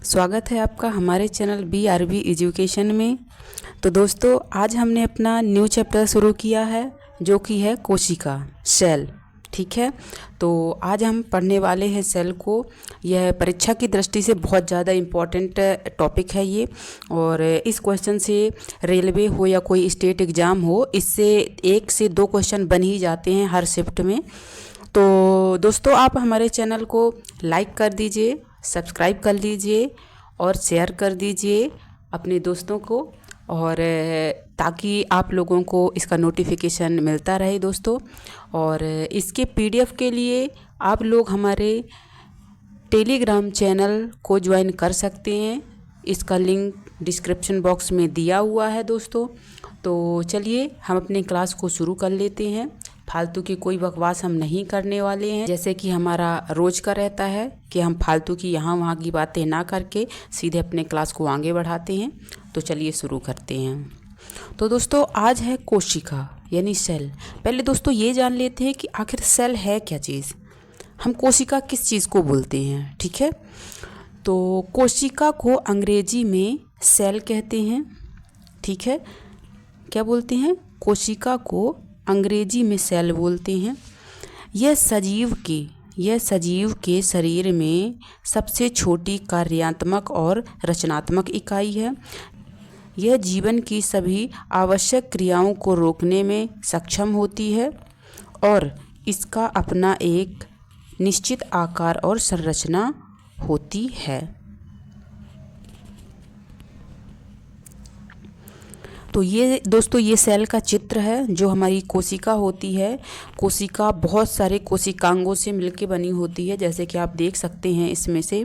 स्वागत है आपका हमारे चैनल BRB एजुकेशन में। तो दोस्तों, आज हमने अपना न्यू चैप्टर शुरू किया है जो कि है कोशिका, सेल। ठीक है, तो आज हम पढ़ने वाले हैं सेल को। यह परीक्षा की दृष्टि से बहुत ज़्यादा इम्पॉर्टेंट टॉपिक है ये, और इस क्वेश्चन से रेलवे हो या कोई स्टेट एग्ज़ाम हो, इससे 1 से 2 क्वेश्चन बन ही जाते हैं हर शिफ्ट में। तो दोस्तों, आप हमारे चैनल को लाइक कर दीजिए, सब्सक्राइब कर लीजिए और शेयर कर दीजिए अपने दोस्तों को, और ताकि आप लोगों को इसका नोटिफिकेशन मिलता रहे दोस्तों। और इसके PDF के लिए आप लोग हमारे टेलीग्राम चैनल को ज्वाइन कर सकते हैं। इसका लिंक डिस्क्रिप्शन बॉक्स में दिया हुआ है दोस्तों। तो चलिए हम अपने क्लास को शुरू कर लेते हैं। फालतू की कोई बकवास हम नहीं करने वाले हैं, जैसे कि हमारा रोज का रहता है कि हम फालतू की यहाँ वहाँ की बातें ना करके सीधे अपने क्लास को आगे बढ़ाते हैं। तो चलिए शुरू करते हैं। तो दोस्तों, आज है कोशिका यानी सेल। पहले दोस्तों ये जान लेते हैं कि आखिर सेल है क्या चीज़, हम कोशिका किस चीज़ को बोलते हैं। ठीक है, तो कोशिका को अंग्रेजी में सेल कहते हैं। ठीक है, क्या बोलते हैं? कोशिका को अंग्रेजी में सेल बोलते हैं। यह सजीव के शरीर में सबसे छोटी कार्यात्मक और रचनात्मक इकाई है। यह जीवन की सभी आवश्यक क्रियाओं को रोकने में सक्षम होती है और इसका अपना एक निश्चित आकार और संरचना होती है। तो ये दोस्तों, ये सेल का चित्र है जो हमारी कोशिका होती है। कोशिका बहुत सारे कोशिकांगों से मिलके बनी होती है, जैसे कि आप देख सकते हैं इसमें से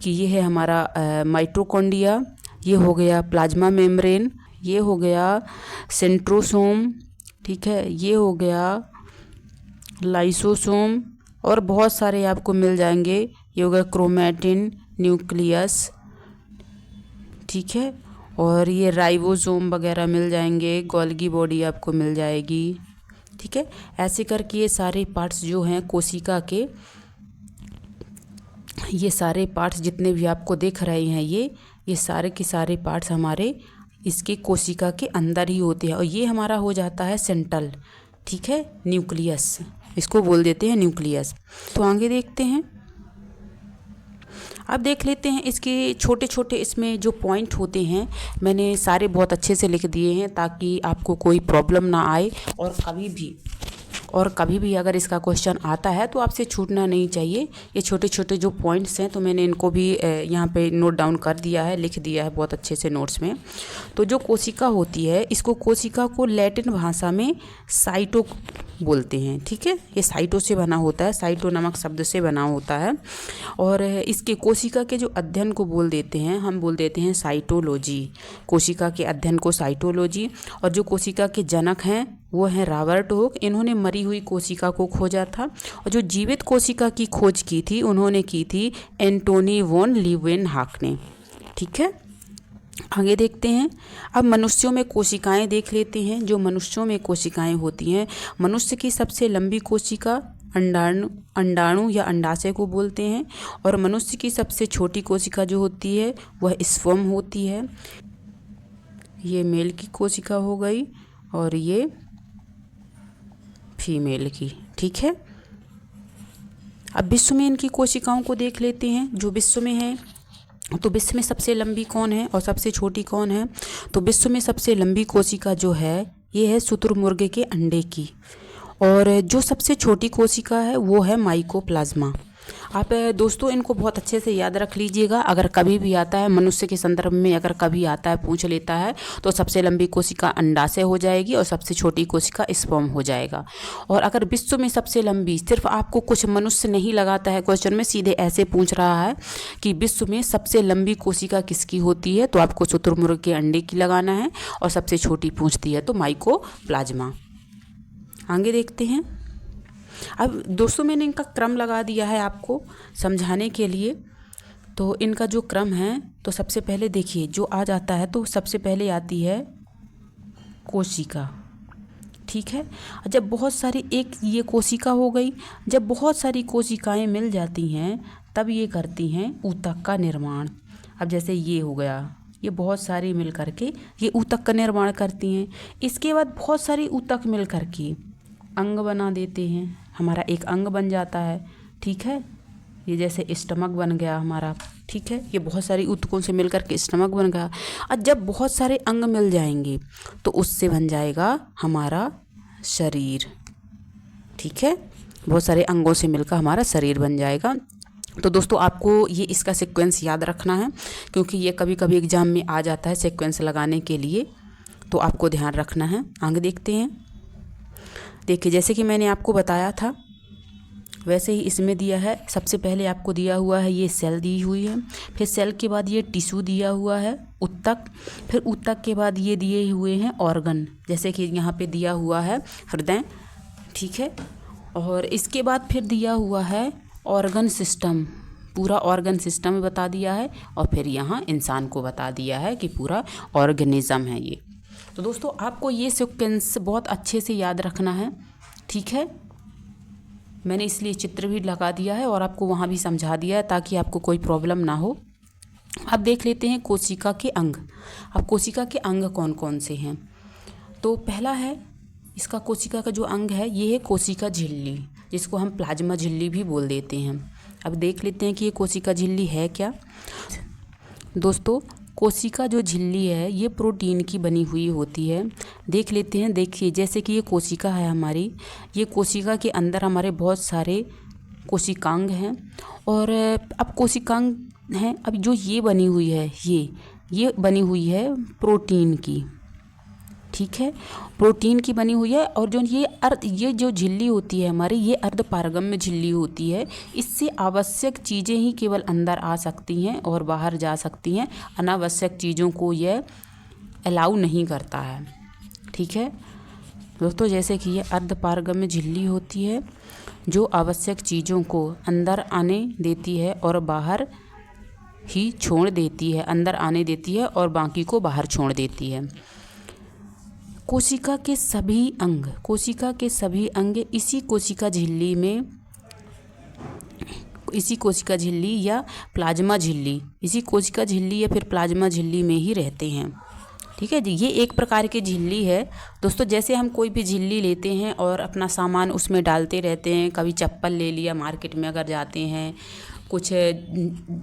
कि ये है हमारा माइटोकॉन्ड्रिया, ये हो गया प्लाज्मा मेम्ब्रेन, ये हो गया सेंट्रोसोम, ठीक है, ये हो गया लाइसोसोम, और बहुत सारे आपको मिल जाएंगे। ये हो गया क्रोमैटिन, न्यूक्लियस, ठीक है, और ये राइबोसोम वगैरह मिल जाएंगे, गोल्गी बॉडी आपको मिल जाएगी। ठीक है, ऐसे करके ये सारे पार्ट्स जो हैं कोशिका के, ये सारे पार्ट्स जितने भी आपको दिख रहे हैं, ये सारे के सारे पार्ट्स हमारे इसके कोशिका के अंदर ही होते हैं। और ये हमारा हो जाता है सेंट्रल, ठीक है, न्यूक्लियस, इसको बोल देते हैं न्यूक्लियस। तो आगे देखते हैं। अब देख लेते हैं इसके छोटे छोटे इसमें जो पॉइंट होते हैं, मैंने सारे बहुत अच्छे से लिख दिए हैं ताकि आपको कोई प्रॉब्लम ना आए, और कभी भी अगर इसका क्वेश्चन आता है तो आपसे छूटना नहीं चाहिए। ये छोटे छोटे जो पॉइंट्स हैं, तो मैंने इनको भी यहाँ पे नोट डाउन कर दिया है, लिख दिया है बहुत अच्छे से नोट्स में। तो जो कोशिका होती है, इसको कोशिका को लैटिन भाषा में साइटो बोलते हैं। ठीक है, ये साइटो से बना होता है, साइटो नामक शब्द से बना होता है। और इसके कोशिका के जो अध्ययन को बोल देते हैं, हम बोल देते हैं साइटोलॉजी। कोशिका के अध्ययन को साइटोलॉजी। और जो कोशिका के जनक हैं वो हैं रॉबर्ट हुक। इन्होंने मरी हुई कोशिका को खोजा था, और जो जीवित कोशिका की खोज की थी उन्होंने की थी एंटोनी वॉन लीवेनहॉक ने। ठीक है, आगे देखते हैं। अब मनुष्यों में कोशिकाएं देख लेते हैं। जो मनुष्यों में कोशिकाएं होती हैं, मनुष्य की सबसे लंबी कोशिका अंडाणु या अंडाशय को बोलते हैं, और मनुष्य की सबसे छोटी कोशिका जो होती है वह स्पर्म होती है। ये मेल की कोशिका हो गई और ये फीमेल की। ठीक है, अब विश्व में इनकी कोशिकाओं को देख लेते हैं। जो विश्व में है, तो विश्व में सबसे लंबी कौन है और सबसे छोटी कौन है? तो विश्व में सबसे लंबी कोशिका जो है ये है शुतुरमुर्ग के अंडे की, और जो सबसे छोटी कोशिका है वो है माइकोप्लाज्मा। आप दोस्तों इनको बहुत अच्छे से याद रख लीजिएगा। अगर कभी भी आता है मनुष्य के संदर्भ में, अगर कभी आता है, पूछ लेता है, तो सबसे लंबी कोशिका अंडाशय हो जाएगी और सबसे छोटी कोशिका स्पर्म हो जाएगा। और अगर विश्व में सबसे लंबी, सिर्फ आपको कुछ मनुष्य नहीं लगाता है क्वेश्चन में, सीधे ऐसे पूछ रहा है कि विश्व में सबसे लंबी कोशिका किसकी होती है, तो आपको शुतुरमुर्ग के अंडे की लगाना है, और सबसे छोटी पूछती है तो माइकोप्लाज्मा। आगे देखते हैं। अब दोस्तों मैंने इनका क्रम लगा दिया है आपको समझाने के लिए। तो इनका जो क्रम है, तो सबसे पहले देखिए जो आ जाता है, तो सबसे पहले आती है कोशिका। ठीक है, जब बहुत सारी, एक ये कोशिका हो गई, जब बहुत सारी कोशिकाएं मिल जाती हैं तब ये करती हैं ऊतक का निर्माण। अब जैसे ये हो गया, ये बहुत सारी मिल करके ये ऊतक का निर्माण करती हैं। इसके बाद बहुत सारी ऊतक मिल करके अंग बना देते हैं, हमारा एक अंग बन जाता है। ठीक है, ये जैसे स्टमक बन गया हमारा। ठीक है, ये बहुत सारी ऊतकों से मिलकर के स्टमक बन गया। और जब बहुत सारे अंग मिल जाएंगे तो उससे बन जाएगा हमारा शरीर। ठीक है, बहुत सारे अंगों से मिलकर हमारा शरीर बन जाएगा। तो दोस्तों आपको ये इसका सीक्वेंस याद रखना है, क्योंकि ये कभी कभी एग्जाम में आ जाता है सीक्वेंस लगाने के लिए, तो आपको ध्यान रखना है। अंग देखते हैं। देखिए, जैसे कि मैंने आपको बताया था वैसे ही इसमें दिया है। सबसे पहले आपको दिया हुआ है ये सेल दी हुई है, फिर सेल के बाद ये टिश्यू दिया हुआ है ऊतक, फिर ऊतक के बाद ये दिए हुए हैं ऑर्गन, जैसे कि यहाँ पे दिया हुआ है हृदय। ठीक है, और इसके बाद फिर दिया हुआ है ऑर्गन सिस्टम, पूरा ऑर्गन सिस्टम बता दिया है, और फिर यहाँ इंसान को बता दिया है कि पूरा ऑर्गेनिज्म है ये। तो दोस्तों आपको ये सीक्वेंस बहुत अच्छे से याद रखना है। ठीक है, मैंने इसलिए चित्र भी लगा दिया है और आपको वहाँ भी समझा दिया है ताकि आपको कोई प्रॉब्लम ना हो। अब देख लेते हैं कोशिका के अंग। अब कोशिका के अंग कौन कौन से हैं? तो पहला है इसका कोशिका का जो अंग है ये है कोशिका झिल्ली, जिसको हम प्लाज्मा झिल्ली भी बोल देते हैं। अब देख लेते हैं कि ये कोशिका झिल्ली है क्या। दोस्तों कोशिका जो झिल्ली है ये प्रोटीन की बनी हुई होती है। देख लेते हैं। देखिए, जैसे कि ये कोशिका है हमारी, ये कोशिका के अंदर हमारे बहुत सारे कोशिकांग हैं, और अब कोशिकांग हैं। अब जो ये बनी हुई है ये बनी हुई है प्रोटीन की। ठीक है, प्रोटीन की बनी हुई है, और जो ये जो झिल्ली होती है हमारी, ये अर्धपारगम्य झिल्ली होती है। इससे आवश्यक चीज़ें ही केवल अंदर आ सकती हैं और बाहर जा सकती हैं, अनावश्यक चीज़ों को यह अलाउ नहीं करता है। ठीक है दोस्तों, जैसे कि ये अर्धपारगम्य झिल्ली होती है जो आवश्यक चीज़ों को अंदर आने देती है और बाहर ही छोड़ देती है, अंदर आने देती है और बाकी को बाहर छोड़ देती है। कोशिका के सभी अंग इसी कोशिका झिल्ली या प्लाज्मा झिल्ली, इसी कोशिका झिल्ली या फिर प्लाज्मा झिल्ली में ही रहते हैं। ठीक है जी, ये एक प्रकार की झिल्ली है दोस्तों। जैसे हम कोई भी झिल्ली लेते हैं और अपना सामान उसमें डालते रहते हैं, कभी चप्पल ले लिया, मार्केट में अगर जाते हैं, कुछ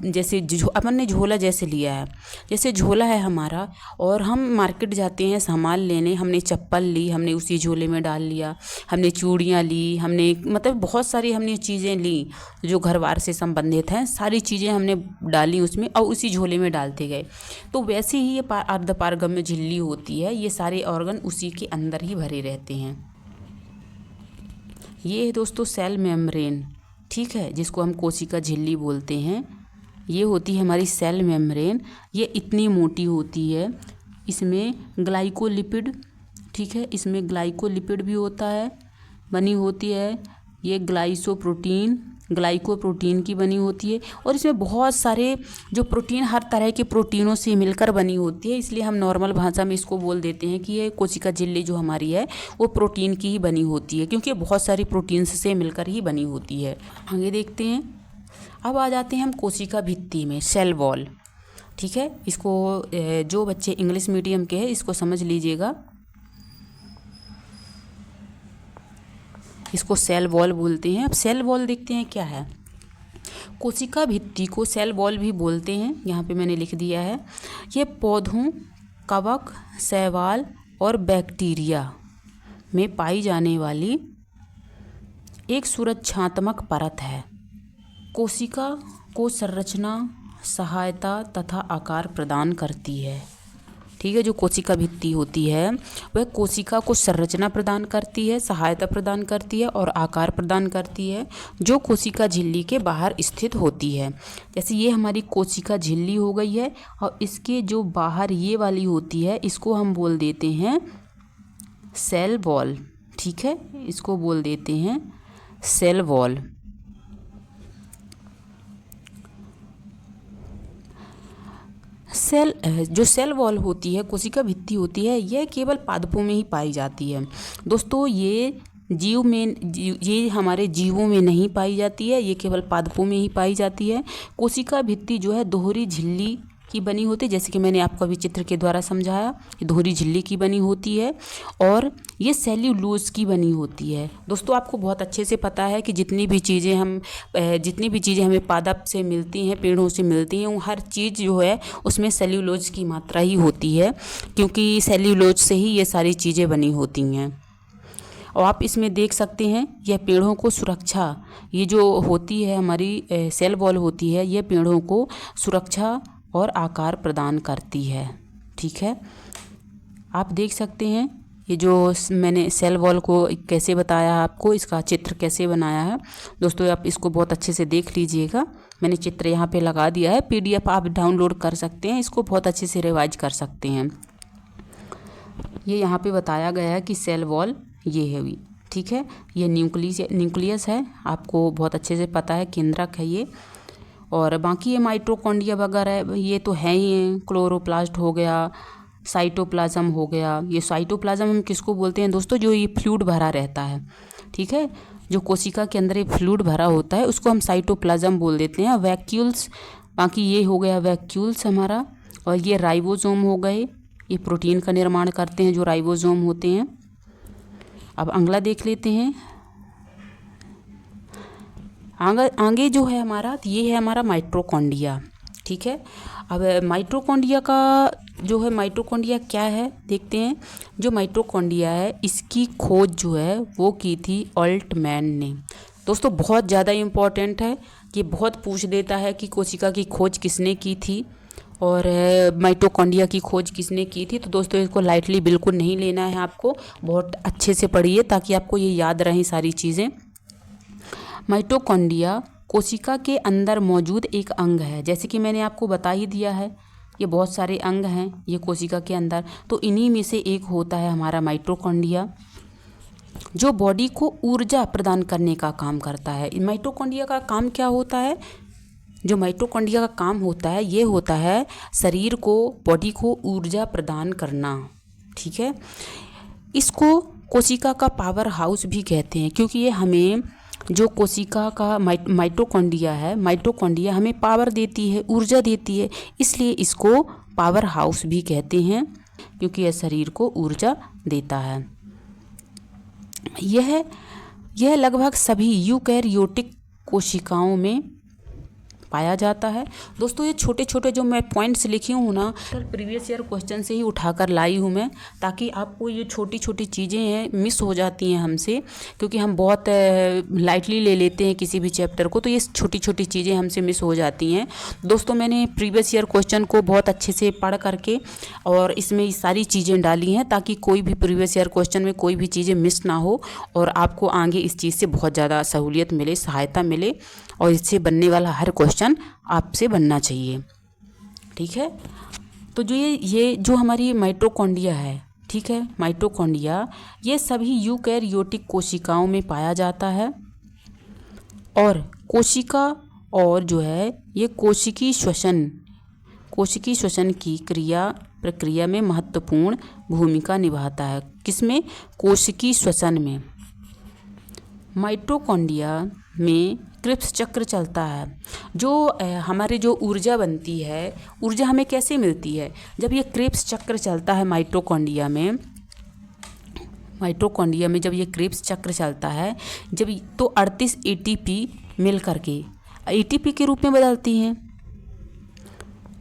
जैसे अपन ने झोला जैसे लिया है, जैसे झोला है हमारा, और हम मार्केट जाते हैं सामान लेने, हमने चप्पल ली, हमने उसी झोले में डाल लिया, हमने चूड़ियाँ ली, हमने मतलब बहुत सारी हमने चीज़ें ली जो घर बार से संबंधित हैं, सारी चीज़ें हमने डाली उसमें और उसी झोले में डालते गए। तो वैसे ही ये अर्धपारगम्य झिल्ली होती है, ये सारे ऑर्गन उसी के अंदर ही भरे रहते हैं। ये है दोस्तों सेल मेम्ब्रेन। ठीक है, जिसको हम कोशिका झिल्ली बोलते हैं, ये होती है हमारी सेल मेम्ब्रेन। ये इतनी मोटी होती है, इसमें ग्लाइकोलिपिड, ठीक है, इसमें ग्लाइकोलिपिड भी होता है, बनी होती है। ये ग्लाइकोप्रोटीन की बनी होती है, और इसमें बहुत सारे जो प्रोटीन हर तरह के प्रोटीनों से मिलकर बनी होती है, इसलिए हम नॉर्मल भाषा में इसको बोल देते हैं कि ये कोशिका झिल्ली जो हमारी है वो प्रोटीन की ही बनी होती है, क्योंकि बहुत सारी प्रोटीन्स से मिलकर ही बनी होती है। आगे देखते हैं। अब आ जाते हैं हम कोशिका भित्ति में, सेल वॉल। ठीक है, इसको जो बच्चे इंग्लिश मीडियम के हैं इसको समझ लीजिएगा, इसको सेल वॉल बोलते हैं। अब सेल वॉल देखते हैं क्या है। कोशिका भित्ति को सेल वॉल भी बोलते हैं, यहाँ पे मैंने लिख दिया है। ये पौधों, कवक, शैवाल और बैक्टीरिया में पाई जाने वाली एक सुरक्षात्मक परत है। कोशिका को संरचना, सहायता तथा आकार प्रदान करती है। ठीक है, जो कोशिका भित्ति होती है वह कोशिका को संरचना प्रदान करती है, सहायता प्रदान करती है और आकार प्रदान करती है, जो कोशिका झिल्ली के बाहर स्थित होती है। जैसे ये हमारी कोशिका झिल्ली हो गई है, और इसके जो बाहर ये वाली होती है इसको हम बोल देते हैं सेल वॉल। ठीक है, इसको बोल देते हैं सेल वॉल। जो सेल वॉल होती है, कोशिका भित्ति होती है, यह केवल पादपों में ही पाई जाती है दोस्तों। ये हमारे जीवों में नहीं पाई जाती है, ये केवल पादपों में ही पाई जाती है। कोशिका भित्ति जो है दोहरी झिल्ली की बनी होती है, जैसे कि मैंने आपको अभी चित्र के द्वारा समझाया, ये दोहरी झिल्ली की बनी होती है और ये सेल्यूलोज की बनी होती है। दोस्तों आपको बहुत अच्छे से पता है कि जितनी भी चीज़ें हमें पादप से मिलती हैं, पेड़ों से मिलती हैं, वो हर चीज़ जो है उसमें सेल्यूलोज की मात्रा ही होती है, क्योंकि सेल्यूलोज से ही ये सारी चीज़ें बनी होती हैं। और आप इसमें देख सकते हैं यह पेड़ों को सुरक्षा, ये जो होती है हमारी सेल वॉल होती है, यह पेड़ों को सुरक्षा और आकार प्रदान करती है। ठीक है, आप देख सकते हैं ये जो मैंने सेल वॉल को कैसे बताया, आपको इसका चित्र कैसे बनाया है। दोस्तों आप इसको बहुत अच्छे से देख लीजिएगा, मैंने चित्र यहाँ पे लगा दिया है, PDF आप डाउनलोड कर सकते हैं, इसको बहुत अच्छे से रिवाइज कर सकते हैं। ये यहाँ पे बताया गया है कि सेल वॉल ये है हुई, ठीक है, ये न्यूक्लियस है, आपको बहुत अच्छे से पता है, केंद्रक है ये। और बाकी ये माइटोकॉन्ड्रिया वगैरह ये तो है ही, क्लोरोप्लास्ट हो गया, साइटोप्लाज्म हो गया। ये साइटोप्लाज्म हम किसको बोलते हैं दोस्तों, जो ये फ्लूइड भरा रहता है, ठीक है, जो कोशिका के अंदर ये फ्लूइड भरा होता है उसको हम साइटोप्लाज्म बोल देते हैं। वैक्यूल्स, बाकी ये हो गया वैक्यूल्स हमारा, और ये राइबोसोम हो गए, ये प्रोटीन का निर्माण करते हैं जो राइबोसोम होते हैं। अब अगला देख लेते हैं, आगे जो है हमारा, ये है हमारा माइटोकॉन्ड्रिया, ठीक है। अब माइटोकॉन्ड्रिया का जो है, माइटोकॉन्ड्रिया क्या है देखते हैं। जो माइटोकॉन्ड्रिया है इसकी खोज जो है वो की थी ऑल्टमैन ने। दोस्तों बहुत ज़्यादा इम्पॉर्टेंट है, ये बहुत पूछ देता है कि कोशिका की खोज किसने की थी और माइटोकॉन्ड्रिया की खोज किसने की थी। तो दोस्तों इसको लाइटली बिल्कुल नहीं लेना है, आपको बहुत अच्छे से पढ़िए ताकि आपको ये याद रहें सारी चीज़ें। माइटोकॉन्ड्रिया कोशिका के अंदर मौजूद एक अंग है, जैसे कि मैंने आपको बता ही दिया है, ये बहुत सारे अंग हैं ये कोशिका के अंदर, तो इन्हीं में से एक होता है हमारा माइटोकॉन्ड्रिया, जो बॉडी को ऊर्जा प्रदान करने का काम करता है। माइटोकॉन्ड्रिया का काम क्या होता है, जो माइटोकॉन्ड्रिया का काम होता है ये होता है शरीर को, बॉडी को ऊर्जा प्रदान करना, ठीक है। इसको कोशिका का पावर हाउस भी कहते हैं, क्योंकि ये हमें, जो कोशिका का माइटोकॉन्ड्रिया है, माइटोकॉन्ड्रिया हमें पावर देती है, ऊर्जा देती है, इसलिए इसको पावर हाउस भी कहते हैं, क्योंकि यह शरीर को ऊर्जा देता है। यह लगभग सभी यूकैरियोटिक कोशिकाओं में पाया जाता है। दोस्तों ये छोटे छोटे जो मैं पॉइंट्स लिखी हूँ ना, प्रीवियस ईयर क्वेश्चन से ही उठाकर लाई हूँ मैं, ताकि आपको ये छोटी छोटी चीज़ें हैं मिस हो जाती हैं हमसे, क्योंकि हम बहुत लाइटली ले लेते हैं किसी भी चैप्टर को, तो ये छोटी छोटी चीज़ें हमसे मिस हो जाती हैं। दोस्तों मैंने प्रीवियस ईयर क्वेश्चन को बहुत अच्छे से पढ़ करके और इसमें ये सारी चीज़ें डाली हैं, ताकि कोई भी प्रीवियस ईयर क्वेश्चन में कोई भी चीज़ें मिस ना हो और आपको आगे इस चीज़ से बहुत ज़्यादा सहूलियत मिले, सहायता मिले, और इससे बनने वाला हर क्वेश्चन आपसे बनना चाहिए, ठीक है। तो जो ये जो हमारी माइटोकॉन्ड्रिया है, ठीक है, माइटोकॉन्ड्रिया ये सभी यूकैरियोटिक कोशिकाओं में पाया जाता है, और कोशिका और जो है ये कोशिकी श्वसन की प्रक्रिया में महत्वपूर्ण भूमिका निभाता है। किसमें, कोशिकी श्वसन में। माइटोकॉन्ड्रिया में क्रिप्स चक्र चलता है, जो हमारे जो ऊर्जा बनती है, ऊर्जा हमें कैसे मिलती है, जब ये क्रिप्स चक्र चलता है माइटोकॉन्ड्रिया में जब ये क्रिप्स चक्र चलता है, जब तो 38 ATP मिल करके ATP के रूप में बदलती हैं।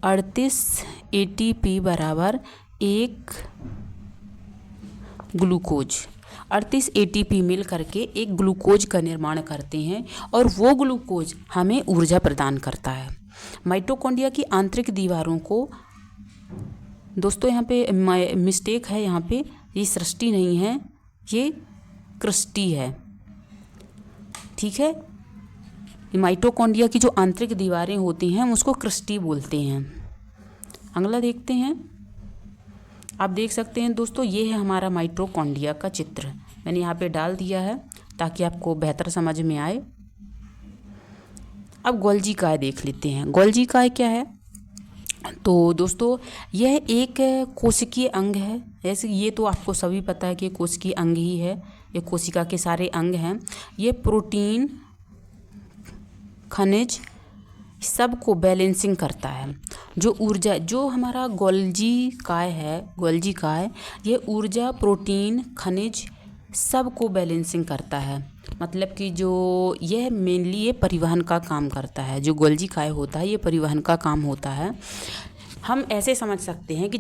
38 ATP बराबर 1 ग्लूकोज, 38 ATP मिल करके एक ग्लूकोज का निर्माण करते हैं, और वो ग्लूकोज हमें ऊर्जा प्रदान करता है। माइटोकॉन्ड्रिया की आंतरिक दीवारों को, दोस्तों यहाँ पे मिस्टेक है, यहाँ पे ये सृष्टि नहीं है, ये कृष्टि है, ठीक है। माइटोकॉन्ड्रिया की जो आंतरिक दीवारें होती हैं हम उसको कृष्टि बोलते हैं। अगला देखते हैं, आप देख सकते हैं दोस्तों ये है हमारा माइटोकॉन्ड्रिया का चित्र, मैंने यहाँ पे डाल दिया है ताकि आपको बेहतर समझ में आए। अब गोल्जी काय देख लेते हैं। गोल्जी काय क्या है, तो दोस्तों यह एक कोशिकीय अंग है, ऐसे ये तो आपको सभी पता है कि कोशिकीय अंग ही है, ये कोशिका के सारे अंग हैं। ये प्रोटीन, खनिज, सबको बैलेंसिंग करता है। जो ऊर्जा, जो हमारा गोल्जी काय, ये ऊर्जा, प्रोटीन, खनिज सबको बैलेंसिंग करता है। मतलब कि जो यह मेनली ये परिवहन का काम करता है। जो गोल्जी काय होता है ये परिवहन का काम होता है। हम ऐसे समझ सकते हैं कि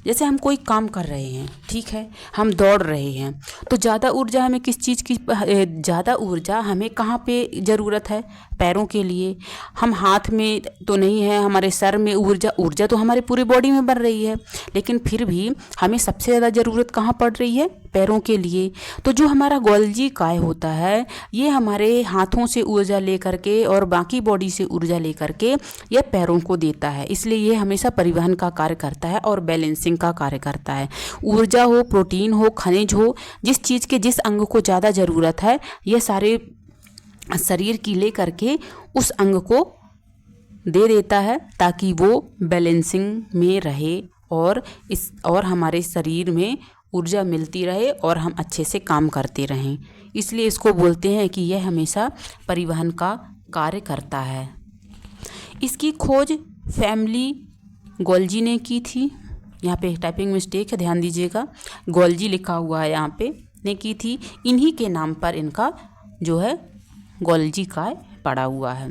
जैसे हम कोई काम कर रहे हैं, ठीक है, हम दौड़ रहे हैं, तो ज़्यादा ऊर्जा हमें किस चीज़ की, ज़्यादा ऊर्जा हमें कहाँ पे ज़रूरत है? पैरों के लिए। हम हाथ में तो नहीं है, हमारे सर में ऊर्जा तो हमारे पूरी बॉडी में बन रही है, लेकिन फिर भी हमें सबसे ज़्यादा ज़रूरत कहाँ पड़ रही है? पैरों के लिए। तो जो हमारा गोल्जी काय होता है ये हमारे हाथों से ऊर्जा लेकर के और बाकी बॉडी से ऊर्जा लेकर के यह पैरों को देता है। इसलिए ये हमेशा परिवहन का कार्य करता है और बैलेंसिंग का कार्य करता है। ऊर्जा हो, प्रोटीन हो, खनिज हो, जिस चीज़ के जिस अंग को ज़्यादा ज़रूरत है ये सारे शरीर की ले करके उस अंग को दे देता है ताकि वो बैलेंसिंग में रहे और हमारे शरीर में ऊर्जा मिलती रहे और हम अच्छे से काम करते रहें। इसलिए इसको बोलते हैं कि यह हमेशा परिवहन का कार्य करता है। इसकी खोज फैमिली गोल्जी ने की थी। यहाँ पे टाइपिंग मिस्टेक है, ध्यान दीजिएगा, गोल्जी लिखा हुआ है यहाँ पे, ने की थी। इन्हीं के नाम पर इनका जो है गोल्जी काय पड़ा हुआ है।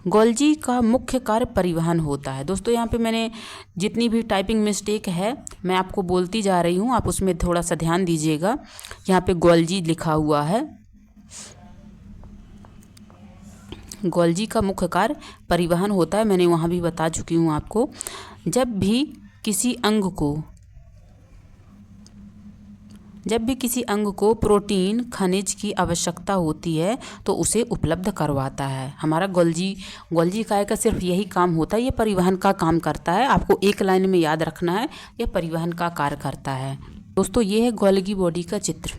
गोल्जी का मुख्य कार्य परिवहन होता है। दोस्तों यहाँ पे मैंने जितनी भी टाइपिंग मिस्टेक है मैं आपको बोलती जा रही हूँ, आप उसमें थोड़ा सा ध्यान दीजिएगा। यहाँ पे गोल्जी लिखा हुआ है। गोल्जी का मुख्य कार्य परिवहन होता है, मैंने वहाँ भी बता चुकी हूँ आपको। जब भी किसी अंग को प्रोटीन, खनिज की आवश्यकता होती है तो उसे उपलब्ध करवाता है। हमारा गोल्जी काय का सिर्फ यही काम होता है, ये परिवहन का काम करता है। आपको एक लाइन में याद रखना है, यह परिवहन का कार्य करता है। दोस्तों ये है गोल्गी बॉडी का चित्र,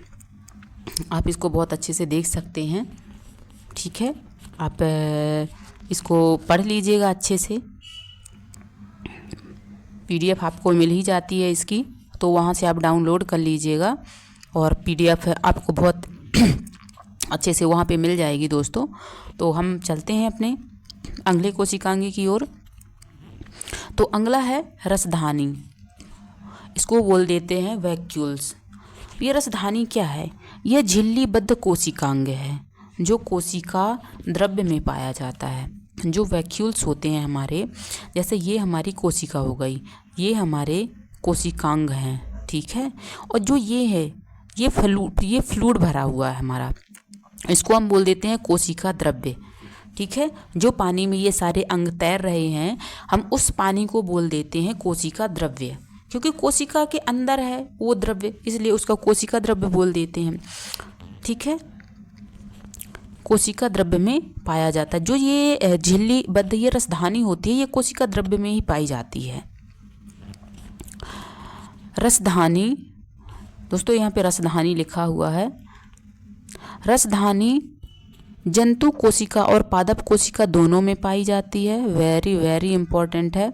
आप इसको बहुत अच्छे से देख सकते हैं, ठीक है। आप इसको पढ़ लीजिएगा अच्छे से। PDF आपको मिल ही जाती है इसकी, तो वहाँ से आप डाउनलोड कर लीजिएगा और PDF आपको बहुत अच्छे से वहाँ पे मिल जाएगी दोस्तों। तो हम चलते हैं अपने अगले कोशिकांग की ओर। तो अगला है रसधानी, इसको बोल देते हैं वैक्यूल्स। ये रसधानी क्या है? यह झिल्लीबद्ध कोशिकांग है जो कोशिका द्रव्य में पाया जाता है। जो वैक्यूल्स होते हैं हमारे, जैसे ये हमारी कोशिका हो गई, ये हमारे कोशिकांग हैं, ठीक है। और जो ये है ये फ्लूइड भरा हुआ है हमारा, इसको हम बोल देते हैं कोशिका द्रव्य, ठीक है। जो पानी में ये सारे अंग तैर रहे हैं हम उस पानी को बोल देते हैं कोशिका द्रव्य, क्योंकि कोशिका के अंदर है वो द्रव्य, इसलिए उसका कोशिका द्रव्य बोल देते हैं, ठीक है। कोशिका द्रव्य में पाया जाता है। जो ये झिल्लीबद्ध ये रसधानी होती है ये कोशिका द्रव्य में ही पाई जाती है। रसधानी, दोस्तों यहाँ पे रसधानी लिखा हुआ है। रसधानी जंतु कोशिका और पादप कोशिका दोनों में पाई जाती है। वेरी वेरी इंपॉर्टेंट है।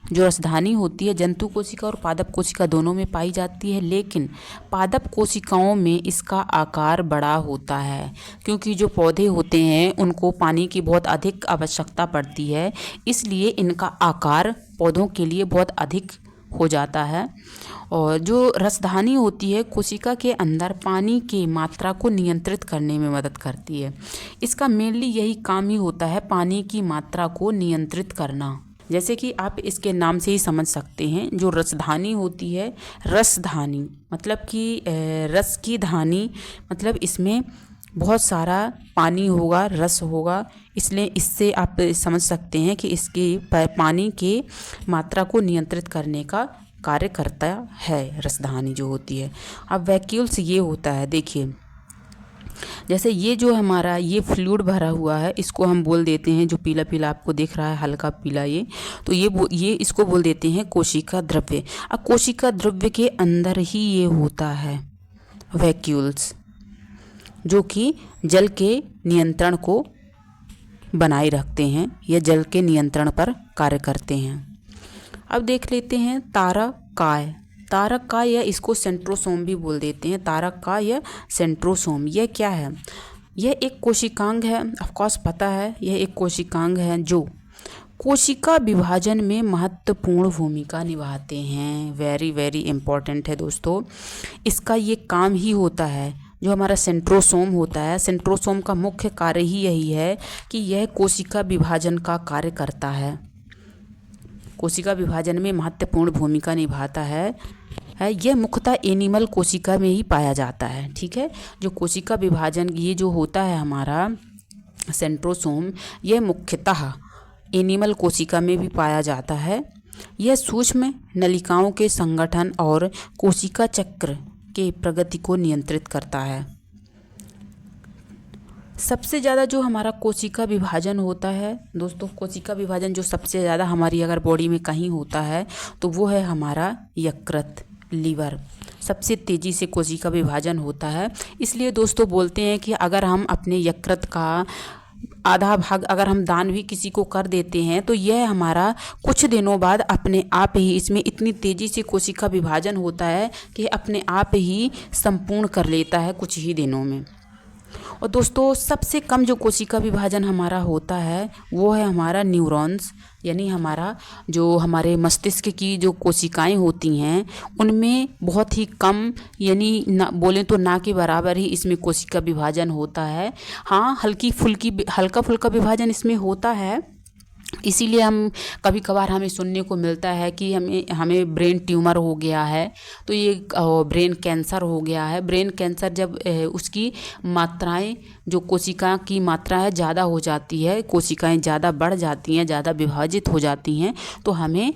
जो रसधानी होती है जंतु कोशिका और पादप कोशिका दोनों में पाई जाती है, लेकिन पादप कोशिकाओं में इसका आकार बड़ा होता है, क्योंकि जो पौधे होते हैं उनको पानी की बहुत अधिक आवश्यकता पड़ती है, इसलिए इनका आकार पौधों के लिए बहुत अधिक हो जाता है। और जो रसधानी होती है कोशिका के अंदर पानी की मात्रा को नियंत्रित करने में मदद करती है। इसका मेनली यही काम ही होता है, पानी की मात्रा को नियंत्रित करना। जैसे कि आप इसके नाम से ही समझ सकते हैं, जो रसधानी होती है, रसधानी मतलब कि रस की धानी, मतलब इसमें बहुत सारा पानी होगा, रस होगा, इसलिए इससे आप समझ सकते हैं कि इसके पानी के मात्रा को नियंत्रित करने का कार्य करता है रसधानी जो होती है। अब वैक्यूल्स ये होता है, देखिए जैसे ये जो हमारा ये फ्लूइड भरा हुआ है इसको हम बोल देते हैं, जो पीला पीला आपको दिख रहा है हल्का पीला ये, तो ये इसको बोल देते हैं कोशिका द्रव्य। अब कोशिका द्रव्य के अंदर ही ये होता है वैक्यूल्स, जो कि जल के नियंत्रण को बनाए रखते हैं या जल के नियंत्रण पर कार्य करते हैं। अब देख लेते हैं तारकाय। तारकाय या इसको सेंट्रोसोम भी बोल देते हैं। तारकाय या सेंट्रोसोम, यह क्या है? यह एक कोशिकांग है, ऑफ कोर्स पता है, यह एक कोशिकांग है जो कोशिका विभाजन में महत्वपूर्ण भूमिका निभाते हैं। वेरी वेरी इम्पॉर्टेंट है दोस्तों। इसका ये काम ही होता है, जो हमारा सेंट्रोसोम होता है, सेंट्रोसोम का मुख्य कार्य ही यही है कि यह कोशिका विभाजन का कार्य करता है, कोशिका विभाजन में महत्वपूर्ण भूमिका निभाता है। यह मुख्यतः एनिमल कोशिका में ही पाया जाता है। ठीक है, जो कोशिका विभाजन ये जो होता है हमारा सेंट्रोसोम, यह मुख्यतः एनिमल कोशिका में भी पाया जाता है। यह सूक्ष्म नलिकाओं के संगठन और कोशिका चक्र के प्रगति को नियंत्रित करता है। सबसे ज़्यादा जो हमारा कोशिका विभाजन होता है दोस्तों, कोशिका विभाजन जो सबसे ज़्यादा हमारी अगर बॉडी में कहीं होता है तो वो है हमारा यकृत, लीवर। सबसे तेज़ी से कोशिका विभाजन होता है। इसलिए दोस्तों बोलते हैं कि अगर हम अपने यकृत का आधा भाग अगर हम दान भी किसी को कर देते हैं तो यह हमारा कुछ दिनों बाद अपने आप ही, इसमें इतनी तेज़ी से कोशिका विभाजन होता है कि अपने आप ही संपूर्ण कर लेता है कुछ ही दिनों में। और दोस्तों सबसे कम जो कोशिका विभाजन हमारा होता है वो है हमारा न्यूरॉन्स, यानी हमारा जो हमारे मस्तिष्क की जो कोशिकाएं होती हैं उनमें बहुत ही कम, यानी ना बोलें तो ना के बराबर ही इसमें कोशिका विभाजन होता है। हाँ, हल्का फुल्का विभाजन इसमें होता है। इसीलिए हम कभी कभार हमें सुनने को मिलता है कि हमें ब्रेन ट्यूमर हो गया है, तो ये ब्रेन कैंसर हो गया है। ब्रेन कैंसर जब उसकी मात्राएं, जो कोशिका की मात्रा है ज़्यादा हो जाती है, कोशिकाएं ज़्यादा बढ़ जाती हैं, ज़्यादा विभाजित हो जाती हैं, तो हमें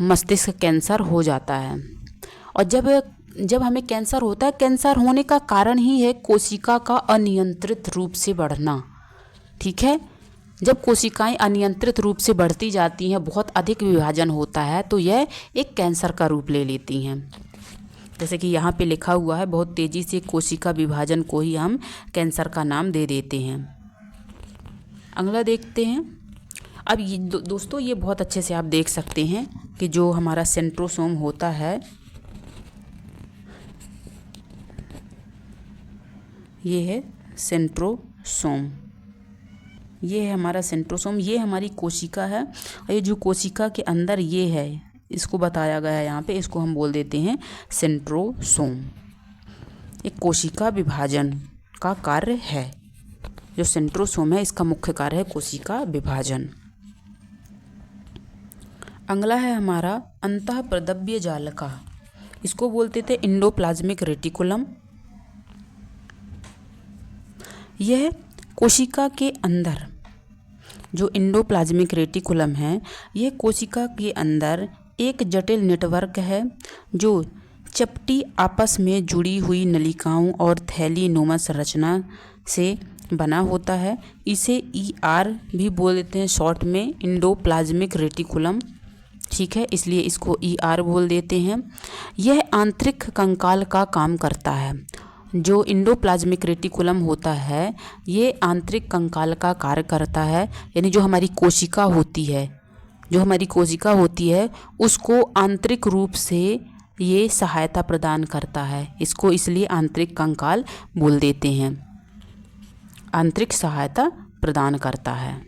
मस्तिष्क कैंसर हो जाता है। और जब हमें कैंसर होता है, कैंसर होने का कारण ही है कोशिका का अनियंत्रित रूप से बढ़ना। ठीक है, जब कोशिकाएं अनियंत्रित रूप से बढ़ती जाती हैं, बहुत अधिक विभाजन होता है, तो यह एक कैंसर का रूप ले लेती हैं। जैसे कि यहाँ पे लिखा हुआ है, बहुत तेज़ी से कोशिका विभाजन को ही हम कैंसर का नाम दे देते हैं। अगला देखते हैं। अब ये दोस्तों ये बहुत अच्छे से आप देख सकते हैं कि जो हमारा सेंट्रोसोम होता है, ये है सेंट्रोसोम, ये है हमारा सेंट्रोसोम, ये हमारी कोशिका है। और ये जो कोशिका के अंदर ये है, इसको बताया गया है यहाँ पे, इसको हम बोल देते हैं सेंट्रोसोम। एक कोशिका विभाजन का कार्य है, जो सेंट्रोसोम है इसका मुख्य कार्य है कोशिका विभाजन। अगला है हमारा अंतःप्रद्रव्य जालिका, इसको बोलते थे एंडोप्लाज्मिक रेटिकुलम। यह कोशिका के अंदर जो एंडोप्लाज्मिक रेटिकुलम है, यह कोशिका के अंदर एक जटिल नेटवर्क है जो चपटी आपस में जुड़ी हुई नलिकाओं और थैली नुमा संरचना से बना होता है। इसे ER भी बोल देते हैं शॉर्ट में, एंडोप्लाज्मिक रेटिकुलम। ठीक है, इसलिए इसको ER बोल देते हैं। यह आंतरिक कंकाल का काम करता है। जो एंडोप्लाज्मिक रेटिकुलम होता है ये आंतरिक कंकाल का कार्य करता है, यानी जो हमारी कोशिका होती है उसको आंतरिक रूप से ये सहायता प्रदान करता है। इसको इसलिए आंतरिक कंकाल बोल देते हैं, आंतरिक सहायता प्रदान करता है।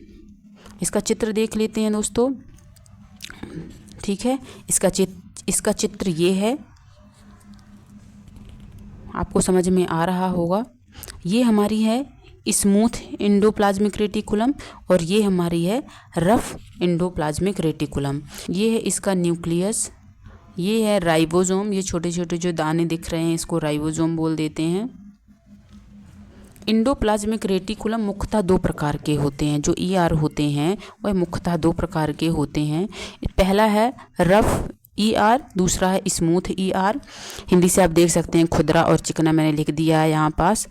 इसका चित्र देख लेते हैं दोस्तों। ठीक है, इसका चित्र ये है, आपको समझ में आ रहा होगा। ये हमारी है स्मूथ एंडोप्लाज्मिक रेटिकुलम और ये हमारी है रफ एंडोप्लाज्मिक रेटिकुलम। ये है इसका न्यूक्लियस, ये है राइबोसोम, ये छोटे छोटे जो दाने दिख रहे हैं इसको राइबोसोम बोल देते हैं। एंडोप्लाज्मिक रेटिकुलम मुख्यतः दो प्रकार के होते हैं, जो ER होते हैं वह मुख्यतः दो प्रकार के होते हैं। पहला है रफ ER, दूसरा है स्मूथ ER। हिंदी से आप देख सकते हैं खुदरा और चिकना मैंने लिख दिया है यहाँ पास।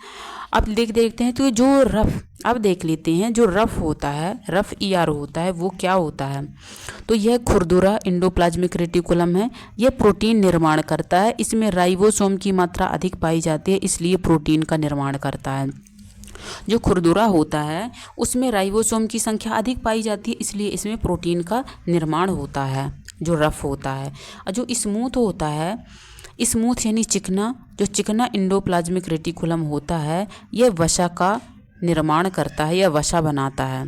अब देखते हैं तो जो रफ, अब देख लेते हैं जो रफ होता है, रफ ER होता है वो क्या होता है। तो यह खुरदुरा एंडोप्लाज्मिक रेटिकुलम है, यह प्रोटीन निर्माण करता है। इसमें राइबोसोम की मात्रा अधिक पाई जाती है, इसलिए प्रोटीन का निर्माण करता है। जो खुरदुरा होता है उसमें राइबोसोम की संख्या अधिक पाई जाती है, इसलिए इसमें प्रोटीन का निर्माण होता है जो रफ होता है। और जो स्मूथ होता है, स्मूथ यानी चिकना, जो चिकना एंडोप्लाज्मिक रेटिकुलम होता है यह वसा का निर्माण करता है या वसा बनाता है।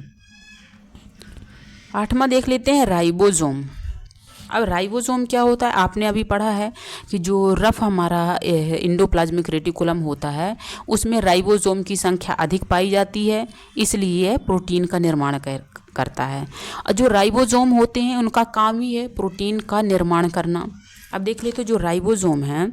8वां देख लेते हैं राइबोसोम। अब राइबोसोम क्या होता है, आपने अभी पढ़ा है कि जो रफ हमारा एंडोप्लाज्मिक रेटिकुलम होता है उसमें राइबोसोम की संख्या अधिक पाई जाती है, इसलिए यह प्रोटीन का निर्माण करता है। और जो राइबोसोम होते हैं उनका काम ही है प्रोटीन का निर्माण करना। अब देख लेते जो राइबोसोम है,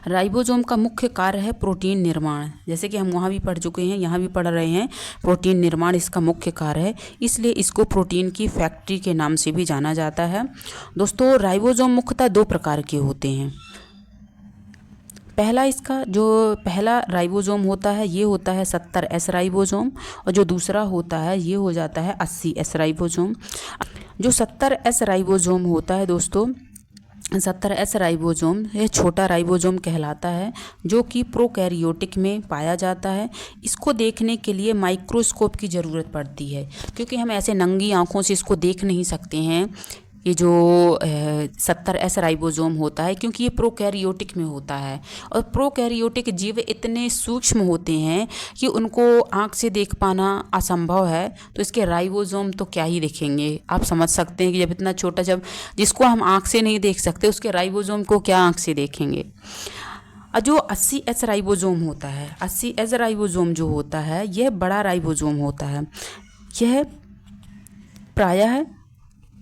राइबोसोम का मुख्य कार्य है प्रोटीन निर्माण। जैसे कि हम वहाँ भी पढ़ चुके हैं, यहाँ भी पढ़ रहे हैं, प्रोटीन निर्माण इसका मुख्य कार्य है, इसलिए इसको प्रोटीन की फैक्ट्री के नाम से भी जाना जाता है। दोस्तों राइबोसोम मुख्यतः 2 प्रकार के होते हैं। पहला राइबोसोम होता है ये होता है 70S राइबोसोम, और जो दूसरा होता है ये हो जाता है 80S राइबोसोम। जो 70S राइबोसोम होता है दोस्तों, 70S राइबोसोम यह छोटा राइबोसोम कहलाता है, जो कि प्रोकैरियोटिक में पाया जाता है। इसको देखने के लिए माइक्रोस्कोप की ज़रूरत पड़ती है, क्योंकि हम ऐसे नंगी आँखों से इसको देख नहीं सकते हैं ये जो 70S राइबोसोम होता है, क्योंकि ये प्रोकैरियोटिक में होता है। और प्रोकैरियोटिक जीव इतने सूक्ष्म होते हैं कि उनको आँख से देख पाना असंभव है, तो इसके राइबोसोम तो क्या ही दिखेंगे। आप समझ सकते हैं कि जब इतना छोटा, जब जिसको हम आँख से नहीं देख सकते उसके राइबोसोम को क्या आँख से देखेंगे। और जो 80S राइबोसोम होता है, 80S राइबोसोम जो होता है यह बड़ा राइबोसोम होता है। यह प्रायः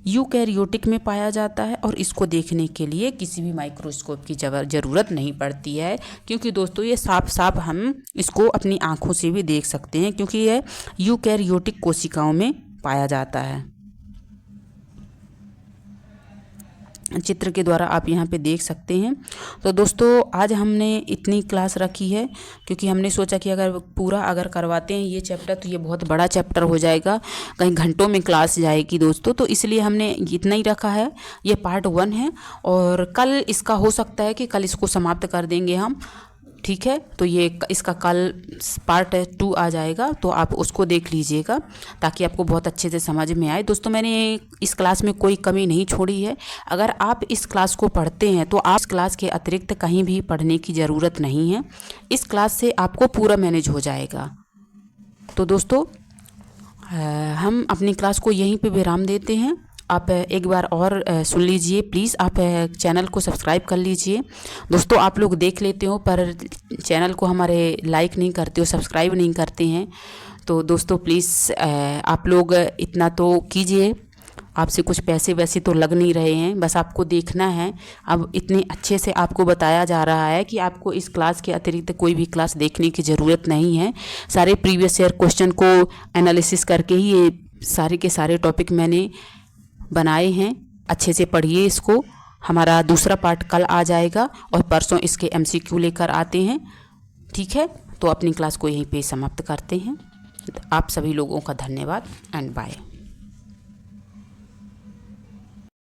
यूकैरियोटिक में पाया जाता है और इसको देखने के लिए किसी भी माइक्रोस्कोप की ज़रूरत नहीं पड़ती है, क्योंकि दोस्तों ये साफ साफ हम इसको अपनी आँखों से भी देख सकते हैं, क्योंकि यह यूकैरियोटिक कोशिकाओं में पाया जाता है। चित्र के द्वारा आप यहाँ पे देख सकते हैं। तो दोस्तों आज हमने इतनी क्लास रखी है, क्योंकि हमने सोचा कि अगर करवाते हैं ये चैप्टर तो ये बहुत बड़ा चैप्टर हो जाएगा, कहीं घंटों में क्लास जाएगी दोस्तों, तो इसलिए हमने इतना ही रखा है। ये पार्ट 1 है और कल इसका हो सकता है कि कल इसको समाप्त कर देंगे हम, ठीक है। तो ये इसका कल पार्ट 2 आ जाएगा, तो आप उसको देख लीजिएगा ताकि आपको बहुत अच्छे से समझ में आए। दोस्तों मैंने इस क्लास में कोई कमी नहीं छोड़ी है। अगर आप इस क्लास को पढ़ते हैं तो आप इस क्लास के अतिरिक्त कहीं भी पढ़ने की ज़रूरत नहीं है, इस क्लास से आपको पूरा मैनेज हो जाएगा। तो दोस्तों हम अपनी क्लास को यहीं पे विराम देते हैं। आप एक बार और सुन लीजिए, प्लीज़ आप चैनल को सब्सक्राइब कर लीजिए। दोस्तों आप लोग देख लेते हो पर चैनल को हमारे लाइक नहीं करते हो, सब्सक्राइब नहीं करते हैं, तो दोस्तों प्लीज़ आप लोग इतना तो कीजिए। आपसे कुछ पैसे वैसे तो लग नहीं रहे हैं, बस आपको देखना है। अब इतने अच्छे से आपको बताया जा रहा है कि आपको इस क्लास के अतिरिक्त कोई भी क्लास देखने की ज़रूरत नहीं है। सारे प्रीवियस ईयर क्वेश्चन को एनालिसिस करके ही ये सारे के सारे टॉपिक मैंने बनाए हैं। अच्छे से पढ़िए इसको। हमारा दूसरा पार्ट कल आ जाएगा और परसों इसके MCQ लेकर आते हैं, ठीक है। तो अपनी क्लास को यहीं पे समाप्त करते हैं। आप सभी लोगों का धन्यवाद एंड बाय।